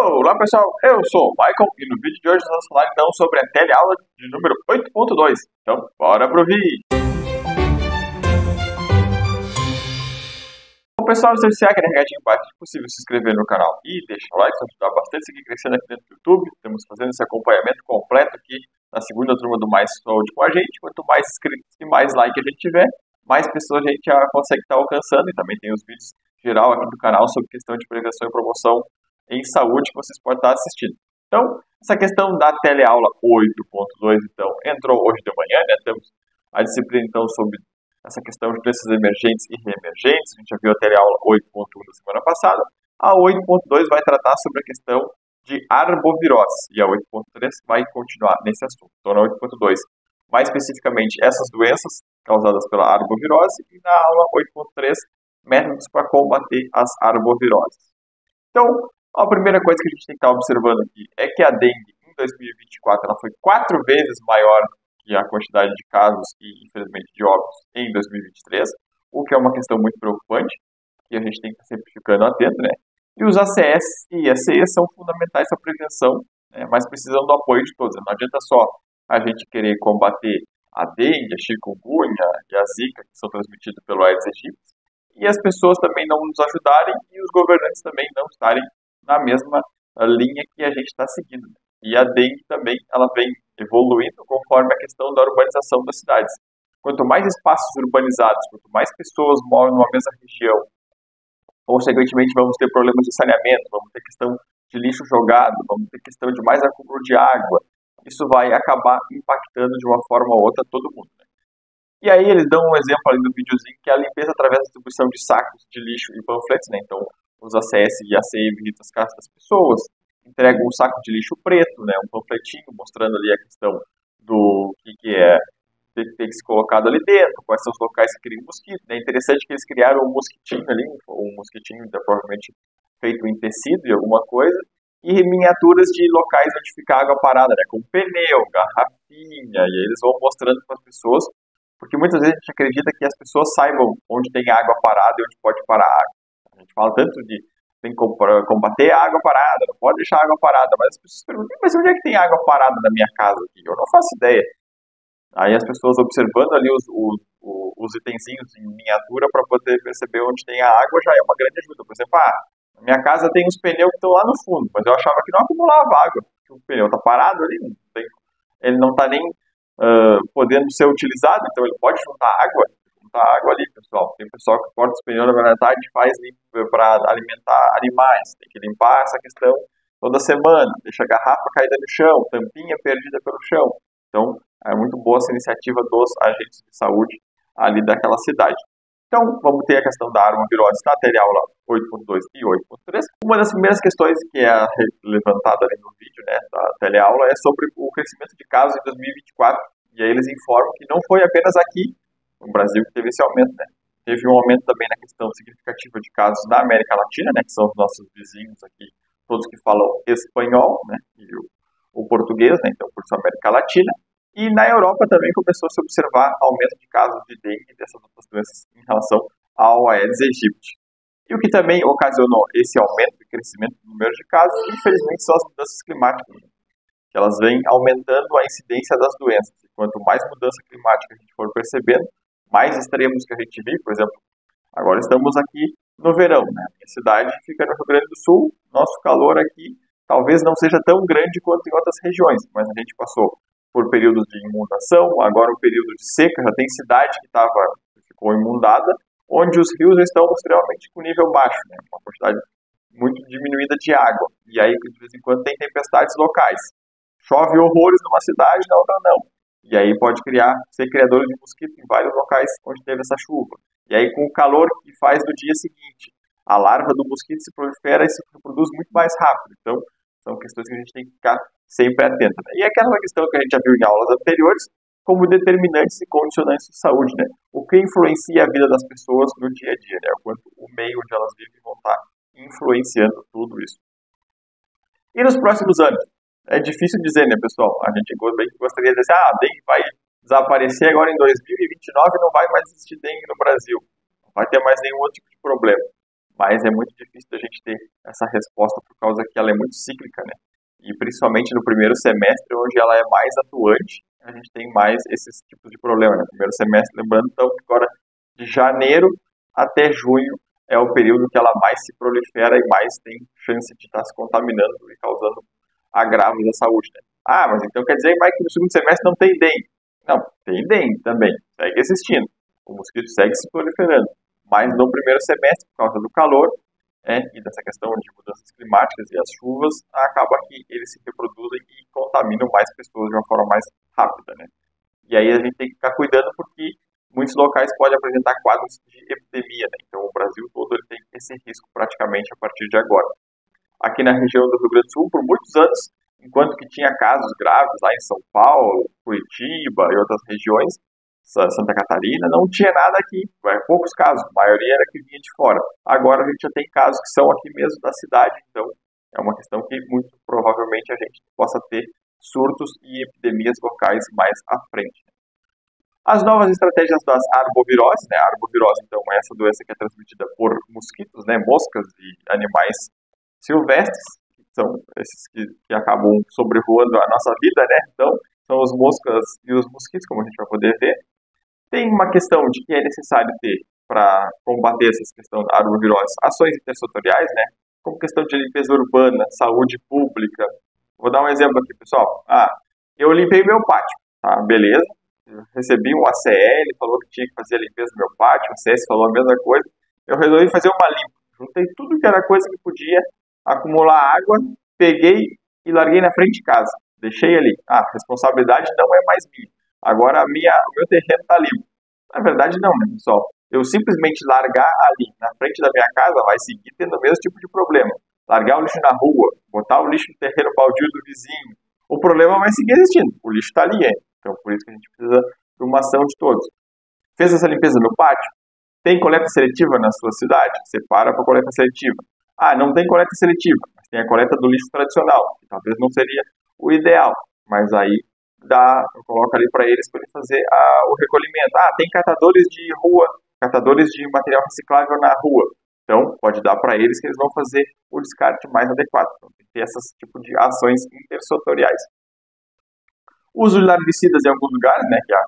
Olá pessoal, eu sou o Michael e no vídeo de hoje nós vamos falar então sobre a teleaula de número 8.2. Então, bora pro vídeo! Bom pessoal, não se esqueça aquele recadinho embaixo, se possível se inscrever no canal e deixar o like, isso ajuda bastante a seguir crescendo aqui dentro do YouTube. Estamos fazendo esse acompanhamento completo aqui na segunda turma do Mais Saúde com a gente. Quanto mais inscritos e mais like a gente tiver, mais pessoas a gente já consegue estar alcançando. E também tem os vídeos geral aqui do canal sobre questão de prevenção e promoção em saúde que vocês podem estar assistindo. Então, essa questão da teleaula 8.2, então, entrou hoje de manhã, né? Temos a disciplina, então, sobre essa questão de doenças emergentes e reemergentes. A gente já viu a teleaula 8.1 da semana passada. A 8.2 vai tratar sobre a questão de arbovirose, e a 8.3 vai continuar nesse assunto. Então, na 8.2, mais especificamente, essas doenças causadas pela arbovirose, e na aula 8.3, métodos para combater as arboviroses. Então, a primeira coisa que a gente tem que estar observando aqui é que a dengue, em 2024, ela foi 4 vezes maior que a quantidade de casos e, infelizmente, de óbitos em 2023, o que é uma questão muito preocupante, que a gente tem que estar sempre ficando atento, né? E os ACS e IACs são fundamentais para a prevenção, né? Mas precisam do apoio de todos. Não adianta só a gente querer combater a dengue, a chikungunya e a zika, que são transmitidos pelo Aedes aegypti, e as pessoas também não nos ajudarem e os governantes também não estarem na mesma linha que a gente está seguindo. E a dengue também, ela vem evoluindo conforme a questão da urbanização das cidades. Quanto mais espaços urbanizados, quanto mais pessoas moram numa mesma região, consequentemente vamos ter problemas de saneamento, vamos ter questão de lixo jogado, vamos ter questão de mais acúmulo de água. Isso vai acabar impactando de uma forma ou outra todo mundo, né? E aí eles dão um exemplo ali no videozinho, que é a limpeza através da distribuição de sacos de lixo e panfletos, né? Então, os ACS e ACI visitam as casas das pessoas, entregam um saco de lixo preto, né? Um panfletinho mostrando ali a questão do que é ter que ser colocado ali dentro, quais são os locais que criam mosquito. É interessante que eles criaram um mosquitinho ali, um mosquitinho provavelmente feito em tecido e alguma coisa, e miniaturas de locais onde fica água parada, né? Com pneu, garrafinha, e aí eles vão mostrando para as pessoas, porque muitas vezes a gente acredita que as pessoas saibam onde tem água parada e onde pode parar a água. A gente fala tanto de tem que combater a água parada, não pode deixar a água parada, mas as pessoas perguntam, mas onde é que tem água parada na minha casa aqui? Eu não faço ideia. Aí as pessoas observando ali os itenzinhos em miniatura para poder perceber onde tem a água já é uma grande ajuda. Por exemplo, na minha casa tem uns pneus que estão lá no fundo, mas eu achava que não acumulava água, porque o pneu está parado ali, ele não está nem podendo ser utilizado, então ele pode juntar água ali, pessoal. Tem pessoal que corta os pneus na verdade e faz para alimentar animais. Tem que limpar essa questão toda semana. Deixa a garrafa caída no chão, tampinha perdida pelo chão. Então, é muito boa essa iniciativa dos agentes de saúde ali daquela cidade. Então, vamos ter a questão da arbovirose na teleaula 8.2 e 8.3. Uma das primeiras questões que é levantada ali no vídeo, né, da teleaula, é sobre o crescimento de casos em 2024. E aí eles informam que não foi apenas aqui no Brasil que teve esse aumento, né? Teve um aumento também na questão significativa de casos na América Latina, né, que são os nossos vizinhos aqui, todos que falam espanhol, né, e o português, né, então por isso América Latina. E na Europa também começou a se observar aumento de casos de dengue e dessas outras doenças em relação ao Aedes aegypti. E o que também ocasionou esse aumento e crescimento do número de casos, infelizmente, são as mudanças climáticas, né? Que elas vêm aumentando a incidência das doenças. E quanto mais mudança climática a gente for percebendo, mais extremos que a gente vive. Por exemplo, agora estamos aqui no verão, né? A minha cidade fica no Rio Grande do Sul, nosso calor aqui talvez não seja tão grande quanto em outras regiões, mas a gente passou por períodos de inundação, agora um período de seca, já tem cidade que ficou inundada, onde os rios estão extremamente com nível baixo, né? Uma quantidade muito diminuída de água. E aí, de vez em quando, tem tempestades locais. Chove horrores numa cidade, na outra não. E aí pode ser criador de mosquito em vários locais onde teve essa chuva. E aí, com o calor que faz no dia seguinte, a larva do mosquito se prolifera e se reproduz muito mais rápido. Então, são questões que a gente tem que ficar sempre atento, né? E aquela questão que a gente já viu em aulas anteriores, como determinantes e condicionantes de saúde, né? O que influencia a vida das pessoas no dia a dia, né? O quanto o meio onde elas vivem vão estar influenciando tudo isso. E nos próximos anos? É difícil dizer, né, pessoal? A gente gostaria de dizer, a dengue vai desaparecer agora em 2029 e não vai mais existir dengue no Brasil. Não vai ter mais nenhum outro tipo de problema. mas é muito difícil da gente ter essa resposta por causa que ela é muito cíclica, né? E principalmente no primeiro semestre, onde ela é mais atuante, a gente tem mais esses tipos de problema, né? Primeiro semestre, lembrando, então, que agora de janeiro até junho é o período que ela mais se prolifera e mais tem chance de estar se contaminando e causando agravos à saúde, né? Ah, mas então quer dizer que no segundo semestre não tem dengue. Não, tem dengue também, segue existindo. O mosquito segue se proliferando. Mas no primeiro semestre, por causa do calor, e dessa questão de mudanças climáticas e as chuvas, acaba que eles se reproduzem e contaminam mais pessoas de uma forma mais rápida, né? E aí a gente tem que ficar cuidando porque muitos locais podem apresentar quadros de epidemia, né? Então o Brasil todo ele tem esse risco praticamente a partir de agora. Aqui na região do Rio Grande do Sul, por muitos anos, enquanto que tinha casos graves lá em São Paulo, Curitiba e outras regiões, Santa Catarina, não tinha nada aqui, poucos casos, a maioria era que vinha de fora. Agora a gente já tem casos que são aqui mesmo da cidade, então é uma questão que muito provavelmente a gente possa ter surtos e epidemias locais mais à frente. As novas estratégias das arboviroses, né? A arbovirose, então, é essa doença que é transmitida por mosquitos, né? Moscas e animais silvestres, que são esses que acabam sobrevoando a nossa vida, né? Então, são os moscas e os mosquitos, como a gente vai poder ver. Tem uma questão de que é necessário ter, para combater essa questão da arbovirose, ações intersetoriais, né? Como questão de limpeza urbana, saúde pública. Vou dar um exemplo aqui, pessoal. Eu limpei meu pátio, tá? Beleza. Eu recebi um ACL, falou que tinha que fazer a limpeza do meu pátio, o ACS falou a mesma coisa. Eu resolvi fazer uma limpa. Juntei tudo que era coisa que podia acumular água, peguei e larguei na frente de casa. Deixei ali. A responsabilidade não é mais minha. Agora o meu terreno está limpo. Na verdade não, né, pessoal? Eu simplesmente largar ali na frente da minha casa vai seguir tendo o mesmo tipo de problema. Largar o lixo na rua, botar o lixo no terreno baldio do vizinho, o problema vai seguir existindo. O lixo está ali, Então por isso que a gente precisa de uma ação de todos. Fez essa limpeza no pátio? Tem coleta seletiva na sua cidade? Separa para coleta seletiva. Não tem coleta seletiva, mas tem a coleta do lixo tradicional, que talvez não seria o ideal, mas aí eu coloco ali para eles fazer o recolhimento. Tem catadores de rua, catadores de material reciclável na rua. Então, pode dar para eles que eles vão fazer o descarte mais adequado. Então, tem que ter esse tipo de ações intersetoriais. Uso de larvicidas em alguns lugares, né, que é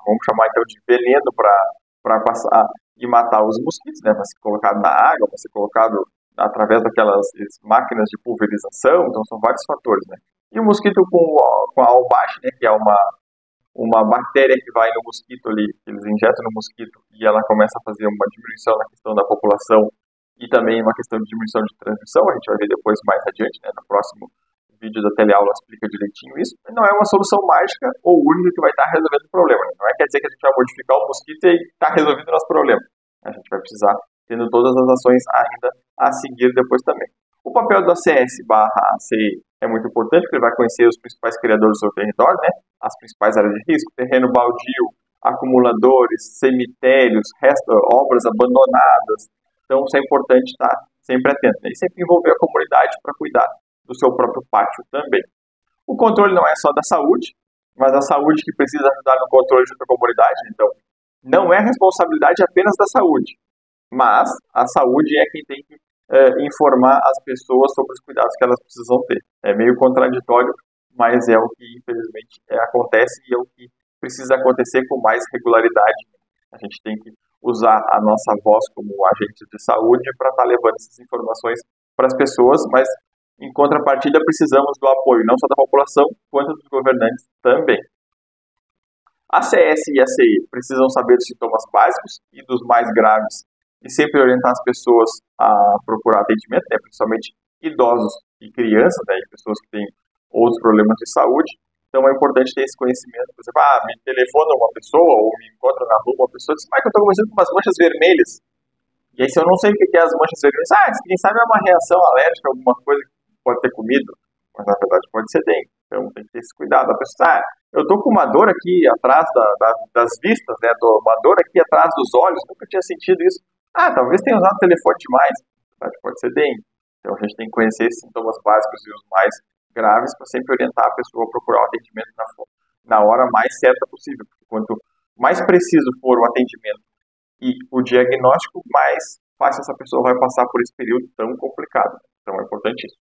vamos chamar então de veneno para passar e matar os mosquitos, né, vai ser colocado na água, vai ser colocado através daquelas máquinas de pulverização, então são vários fatores, né. E o mosquito com a albache, né, que é uma bactéria que vai no mosquito ali, que eles injetam no mosquito e ela começa a fazer uma diminuição na questão da população e também uma questão de diminuição de transmissão, a gente vai ver depois mais adiante, né, no próximo vídeo da teleaula explica direitinho isso. Não é uma solução mágica ou única que vai estar resolvendo o problema. Não quer dizer que a gente vai modificar o mosquito e está resolvendo o nosso problema. A gente vai precisar tendo todas as ações ainda a seguir depois também. O papel do ACS/ACI é muito importante, porque ele vai conhecer os principais criadores do seu território, né? As principais áreas de risco, terreno baldio, acumuladores, cemitérios, obras abandonadas. Então, isso é importante estar sempre atento, né? E sempre envolver a comunidade para cuidar do seu próprio pátio também. O controle não é só da saúde, mas a saúde que precisa ajudar no controle junto à comunidade. Então, não é responsabilidade apenas da saúde, mas a saúde é quem tem que informar as pessoas sobre os cuidados que elas precisam ter. É meio contraditório, mas é o que infelizmente acontece e é o que precisa acontecer com mais regularidade. A gente tem que usar a nossa voz como agente de saúde para estar levando essas informações para as pessoas, mas em contrapartida precisamos do apoio não só da população, quanto dos governantes também. A CS e a CI precisam saber dos sintomas básicos e dos mais graves e sempre orientar as pessoas a procurar atendimento, né, principalmente idosos e crianças, né, e pessoas que têm outros problemas de saúde. Então é importante ter esse conhecimento. Por exemplo, me telefona uma pessoa ou me encontra na rua uma pessoa e diz, que eu estou começando com umas manchas vermelhas. E aí se eu não sei o que é as manchas vermelhas, quem sabe é uma reação alérgica, alguma coisa que pode ter comido, mas na verdade pode ser dengue. Então tem que ter esse cuidado. A pessoa, eu estou com uma dor aqui atrás das vistas, né? Uma dor aqui atrás dos olhos, nunca tinha sentido isso. Talvez tenha usado o telefone demais, pode ser dengue. Então a gente tem que conhecer esses sintomas básicos e os mais graves para sempre orientar a pessoa a procurar o atendimento na hora mais certa possível. Porque quanto mais preciso for o atendimento e o diagnóstico, mais fácil essa pessoa vai passar por esse período tão complicado. Então é importante isso.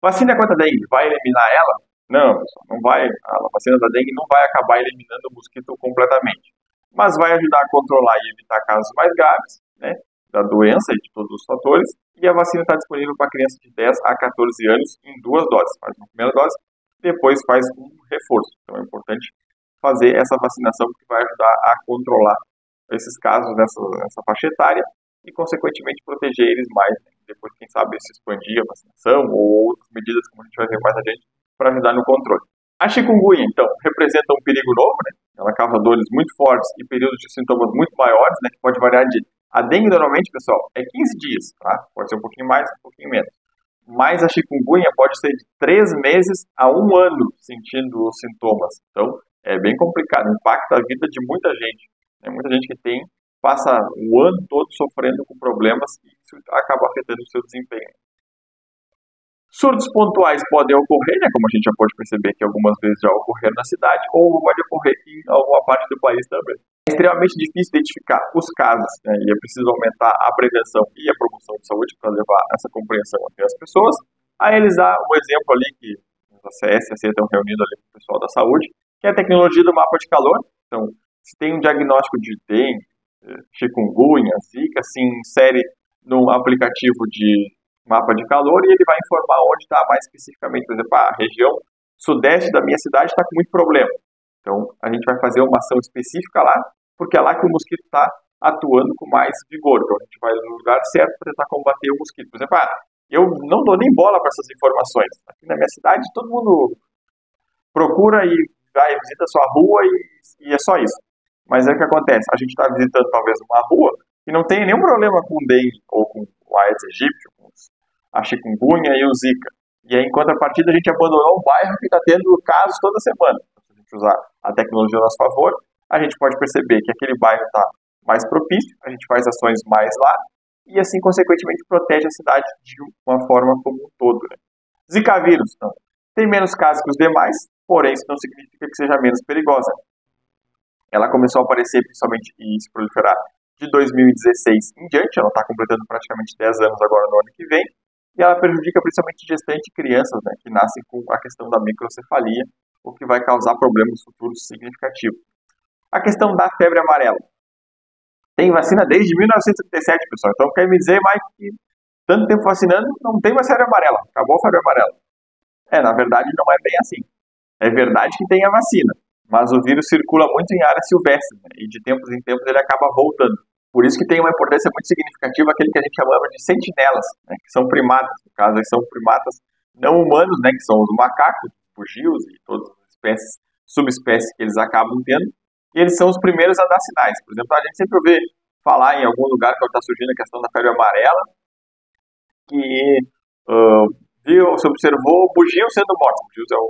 Vacina contra a dengue, vai eliminar ela? Não, pessoal, não vai. A vacina da dengue não vai acabar eliminando o mosquito completamente, mas vai ajudar a controlar e evitar casos mais graves, né, da doença e de todos os fatores. E a vacina está disponível para crianças de 10 a 14 anos em 2 doses. Faz uma primeira dose, depois faz um reforço. Então é importante fazer essa vacinação que vai ajudar a controlar esses casos nessa faixa etária e, consequentemente, proteger eles mais, né? Depois, quem sabe, se expandir a vacinação ou outras medidas, como a gente vai ver mais adiante, para ajudar no controle. A chikungunya, então, representa um perigo novo, né? Ela causa dores muito fortes e períodos de sintomas muito maiores, né? Que pode variar de... A dengue, normalmente, pessoal, é 15 dias, tá? Pode ser um pouquinho mais, um pouquinho menos. Mas a chikungunya pode ser de 3 meses a 1 ano sentindo os sintomas. Então, é bem complicado, impacta a vida de muita gente. Né? Muita gente que passa o ano todo sofrendo com problemas e isso acaba afetando o seu desempenho. Surtos pontuais podem ocorrer, né, como a gente já pode perceber que algumas vezes já ocorreram na cidade, ou pode ocorrer em alguma parte do país também. É extremamente difícil identificar os casos, né, e é preciso aumentar a prevenção e a promoção de saúde para levar essa compreensão até as pessoas. Aí eles dão um exemplo ali que a CS e a C estão reunindo ali com o pessoal da saúde, que é a tecnologia do mapa de calor. Então, se tem um diagnóstico de dengue, chikungunya, zika, se insere num aplicativo de mapa de calor e ele vai informar onde está mais especificamente. Por exemplo, a região sudeste da minha cidade está com muito problema. Então, a gente vai fazer uma ação específica lá, porque é lá que o mosquito está atuando com mais vigor. Então, a gente vai no lugar certo para tentar combater o mosquito. Por exemplo, eu não dou nem bola para essas informações. Aqui na minha cidade, todo mundo procura e vai, visita a sua rua e é só isso. Mas é o que acontece, a gente está visitando talvez uma rua e não tem nenhum problema com dengue ou com o Aedes aegypti, com a chikungunya e o zika. E aí, em contrapartida, a gente abandonou um bairro que está tendo casos toda semana. Se a gente usar a tecnologia a nosso favor, a gente pode perceber que aquele bairro está mais propício, a gente faz ações mais lá e assim, consequentemente, protege a cidade de uma forma como um todo. Né? Zika vírus, então, tem menos casos que os demais, porém isso não significa que seja menos perigosa. Ela começou a aparecer principalmente e se proliferar de 2016 em diante, ela está completando praticamente 10 anos agora no ano que vem, e ela prejudica principalmente gestantes e crianças, né, que nascem com a questão da microcefalia, o que vai causar problemas futuros significativos. A questão da febre amarela. Tem vacina desde 1937, pessoal, então quer me dizer, Mike, que tanto tempo vacinando, não tem mais febre amarela, acabou a febre amarela. Na verdade não é bem assim. É verdade que tem a vacina, mas o vírus circula muito em áreas silvestres, né? E de tempos em tempos ele acaba voltando. Por isso que tem uma importância muito significativa aquele que a gente chamava de sentinelas, né? Que são primatas, no caso aí são primatas não humanos, né? Que são os macacos, os bugios e todas as espécies, subespécies que eles acabam tendo, e eles são os primeiros a dar sinais. Por exemplo, a gente sempre ouve falar em algum lugar quando está surgindo a questão da febre amarela, que se observou bugios sendo mortos. Bugios é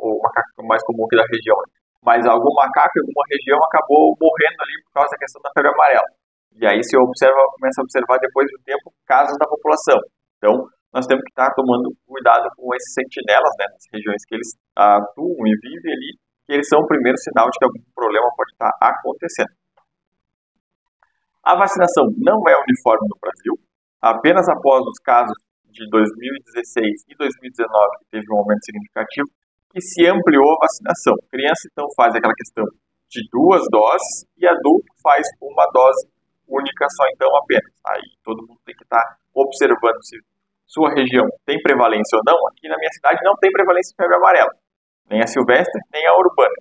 o macaco mais comum aqui da região, né? Mas algum macaco em alguma região acabou morrendo ali por causa da questão da febre amarela. E aí se começa a observar depois do tempo casos da população. Então, nós temos que estar tomando cuidado com esses sentinelas, né, nas regiões que eles atuam e vivem ali, que eles são o primeiro sinal de que algum problema pode estar acontecendo. A vacinação não é uniforme no Brasil. Apenas após os casos de 2016 e 2019, que teve um aumento significativo, que se ampliou a vacinação. Criança, então, faz aquela questão de 2 doses e adulto faz uma dose única só, então, apenas. Aí todo mundo tem que estar observando se sua região tem prevalência ou não. Aqui na minha cidade não tem prevalência de febre amarela, nem a silvestre, nem a urbana.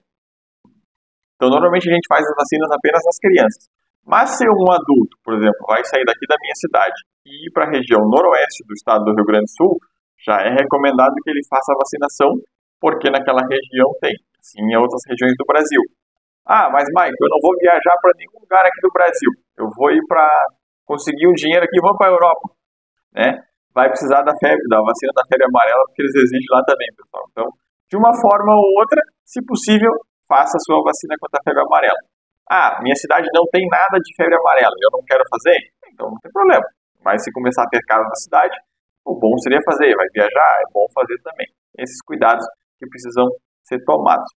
Então, normalmente a gente faz as vacinas apenas nas crianças. Mas se um adulto, por exemplo, vai sair daqui da minha cidade e ir para a região noroeste do estado do Rio Grande do Sul, já é recomendado que ele faça a vacinação, porque naquela região tem, assim em outras regiões do Brasil. Mas Mike, eu não vou viajar para nenhum lugar aqui do Brasil, eu vou ir para conseguir um dinheiro aqui e vou para a Europa, né? Vai precisar da vacina da febre amarela, porque eles exigem lá também, pessoal. Então, de uma forma ou outra, se possível, faça a sua vacina contra a febre amarela. Minha cidade não tem nada de febre amarela, eu não quero fazer? Então não tem problema. Mas se começar a ter casos na cidade, o bom seria fazer, vai viajar, é bom fazer também. Esses cuidados que precisam ser tomados.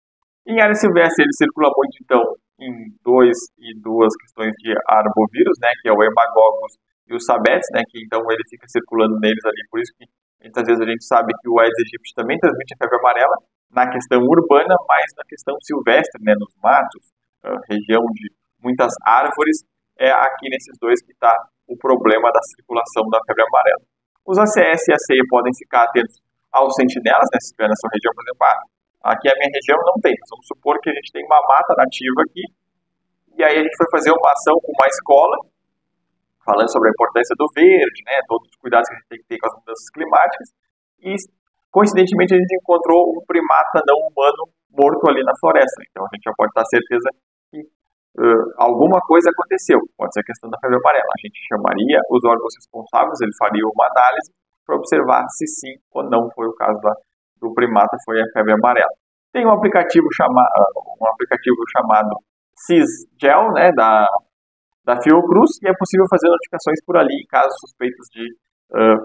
Em área silvestre, ele circula muito, então, em duas questões de arbovírus, né, que é o Hemagogus e os sabetes, né, que então ele fica circulando neles ali, por isso que muitas vezes a gente sabe que o Aedes aegypti também transmite a febre amarela na questão urbana, mas na questão silvestre, né, nos matos, região de muitas árvores, é aqui nesses dois que está o problema da circulação da febre amarela. Os ACS e ACE podem ficar atentos aos sentinelas, né, se estiver na sua região, por exemplo, aqui a minha região não tem, mas vamos supor que a gente tem uma mata nativa aqui, e aí a gente foi fazer uma ação com uma escola, falando sobre a importância do verde, né, todos os cuidados que a gente tem que ter com as mudanças climáticas, e coincidentemente a gente encontrou um primata não humano morto ali na floresta. Então a gente já pode ter certeza que alguma coisa aconteceu. Pode ser a questão da febre amarela. A gente chamaria os órgãos responsáveis, eles fariam uma análise para observar se sim ou não foi o caso do primata, foi a febre amarela. Tem um aplicativo chamado Sysgel, né, da Fiocruz, e é possível fazer notificações por ali em casos suspeitos de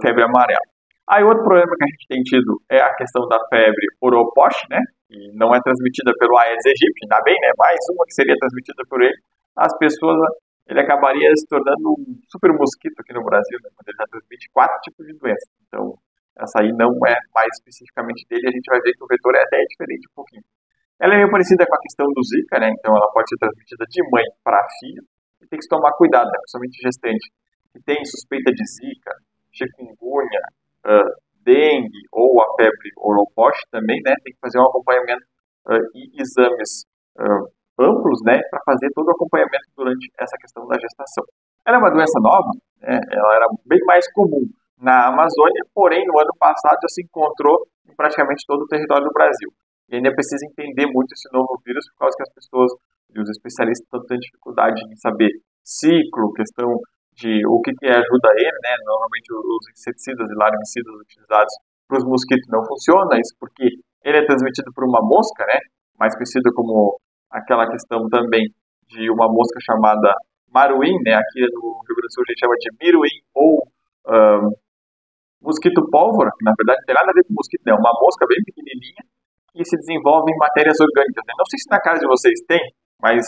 febre amarela. Aí outro problema que a gente tem tido é a questão da febre Oropoche, né, que não é transmitida pelo Aedes aegypti, ainda bem, né, mais uma que seria transmitida por ele. As pessoas, ele acabaria se tornando um super mosquito aqui no Brasil, né, quando ele já transmite 4 tipos de doenças. Então, essa aí não é mais especificamente dele, a gente vai ver que o vetor é até diferente um pouquinho. Ela é meio parecida com a questão do Zika, né, então ela pode ser transmitida de mãe para filho, e tem que tomar cuidado, né, principalmente gestante, que tem suspeita de Zika, chikungunya, dengue ou a febre Oropoche também, né, tem que fazer um acompanhamento e exames amplos, né, para fazer todo o acompanhamento durante essa questão da gestação. Ela é uma doença nova, né, ela era bem mais comum na Amazônia, porém no ano passado já se encontrou em praticamente todo o território do Brasil. E ainda precisa entender muito esse novo vírus, por causa que as pessoas e os especialistas estão tendo dificuldade em saber ciclo, questão de o que ajuda ele, né? Normalmente os inseticidas e larvicidas utilizados para os mosquitos não funcionam, isso porque ele é transmitido por uma mosca, né? Mais conhecida como aquela questão também de uma mosca chamada maruim, né? Aqui no Rio Grande do Sul a gente chama de miruim ou mosquito pólvora, que na verdade não tem nada a ver com mosquito, né? É uma mosca bem pequenininha que se desenvolve em matérias orgânicas, né? Não sei se na casa de vocês tem, mas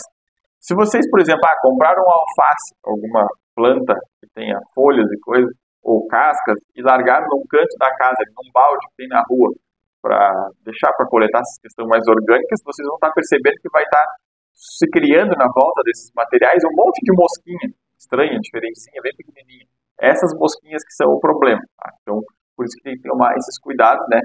se vocês, por exemplo, compraram uma alface, alguma planta que tenha folhas e coisas, ou cascas, e largaram num canto da casa, num balde que tem na rua, para deixar para coletar essas questões mais orgânicas, vocês vão estar percebendo que vai estar se criando na volta desses materiais um monte de mosquinha estranha, diferencinha, bem pequenininha. Essas mosquinhas que são o problema. Tá? Então, por isso que tem que tomar esses cuidados, né?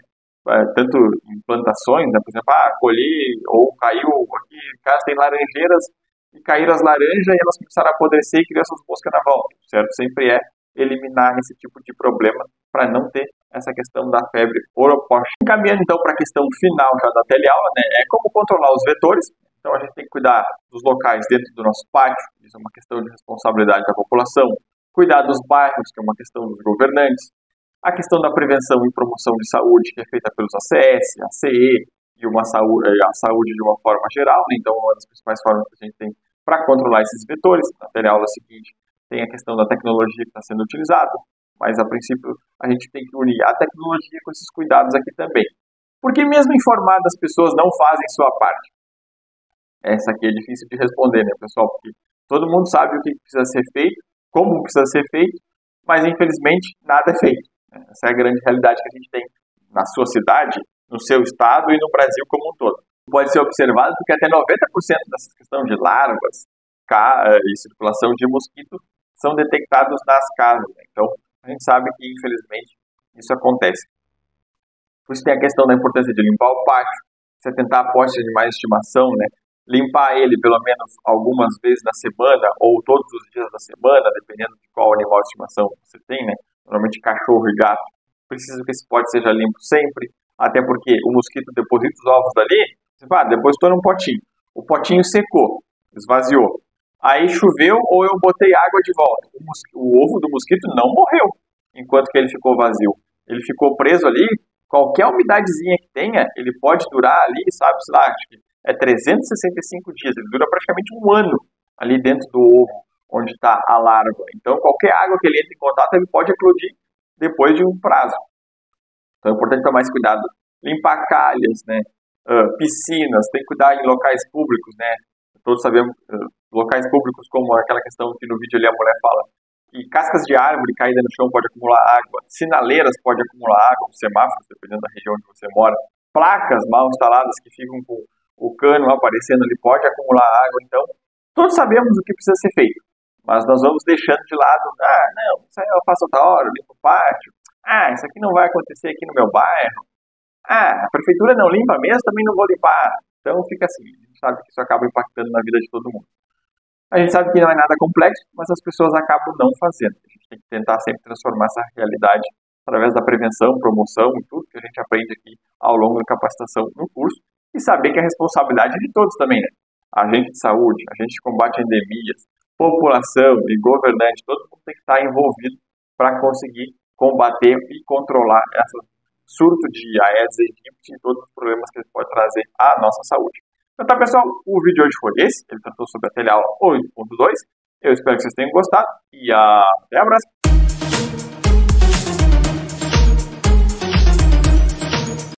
Tanto em plantações, né? Por exemplo, colhi ou caiu aqui, em casa tem laranjeiras, e caíram as laranjas e elas começaram a apodrecer e criou essas moscas na volta, certo? Sempre é eliminar esse tipo de problema para não ter essa questão da febre Oropoche. Encaminhando então para a questão final já da teleaula, né? É como controlar os vetores. Então a gente tem que cuidar dos locais dentro do nosso pátio, isso é uma questão de responsabilidade da população. Cuidar dos bairros, que é uma questão dos governantes. A questão da prevenção e promoção de saúde, que é feita pelos ACS, ACE, e a saúde de uma forma geral, né? Então uma das principais formas que a gente tem para controlar esses vetores. Na teleaula seguinte tem a questão da tecnologia que está sendo utilizada, mas a princípio a gente tem que unir a tecnologia com esses cuidados aqui também. Porque mesmo informadas as pessoas não fazem sua parte. Essa aqui é difícil de responder, né, pessoal? Porque todo mundo sabe o que precisa ser feito, como precisa ser feito, mas infelizmente nada é feito. Essa é a grande realidade que a gente tem na sua cidade, no seu estado e no Brasil como um todo. Pode ser observado porque até 90% dessa questão de larvas e circulação de mosquito são detectados nas casas. Né? Então, a gente sabe que, infelizmente, isso acontece. Por isso tem a questão da importância de limpar o pátio, se atentar a postes de animais de estimação, né? Limpar ele pelo menos algumas vezes na semana ou todos os dias da semana, dependendo de qual animal de estimação você tem, né? Normalmente cachorro e gato. Precisa que esse pote seja limpo sempre, até porque o mosquito deposita os ovos dali, depositou num potinho. O potinho secou, esvaziou. Aí choveu ou eu botei água de volta. O ovo do mosquito não morreu enquanto que ele ficou vazio. Ele ficou preso ali. Qualquer umidadezinha que tenha, ele pode durar ali, sabe, sei lá, acho que é 365 dias. Ele dura praticamente um ano ali dentro do ovo, onde está a larva. Então, qualquer água que ele entre em contato, ele pode eclodir depois de um prazo. Então, é importante tomar esse cuidado. Limpar calhas, né? Piscinas, tem que cuidar em locais públicos, né? Todos sabemos, locais públicos como aquela questão que no vídeo ali a mulher fala, E cascas de árvore caídas no chão pode acumular água, sinaleiras pode acumular água, os semáforos, dependendo da região onde você mora, placas mal instaladas que ficam com o cano aparecendo ali pode acumular água. Então, todos sabemos o que precisa ser feito, mas nós vamos deixando de lado, não, isso aí eu faço outra hora, eu limpo o pátio, isso aqui não vai acontecer aqui no meu bairro, a prefeitura não limpa mesmo, também não vou limpar. Então fica assim, a gente sabe que isso acaba impactando na vida de todo mundo. A gente sabe que não é nada complexo, mas as pessoas acabam não fazendo. A gente tem que tentar sempre transformar essa realidade através da prevenção, promoção e tudo que a gente aprende aqui ao longo da capacitação no curso, e saber que a responsabilidade é de todos também, né? Agente de saúde, agente de combate a endemias, população e governante, todo mundo tem que estar envolvido para conseguir combater e controlar esse surto de Aedes aegypti e todos os problemas que ele pode trazer à nossa saúde. Então tá, pessoal, o vídeo de hoje foi esse, ele tratou sobre a teleaula 8.2, eu espero que vocês tenham gostado e até a próxima!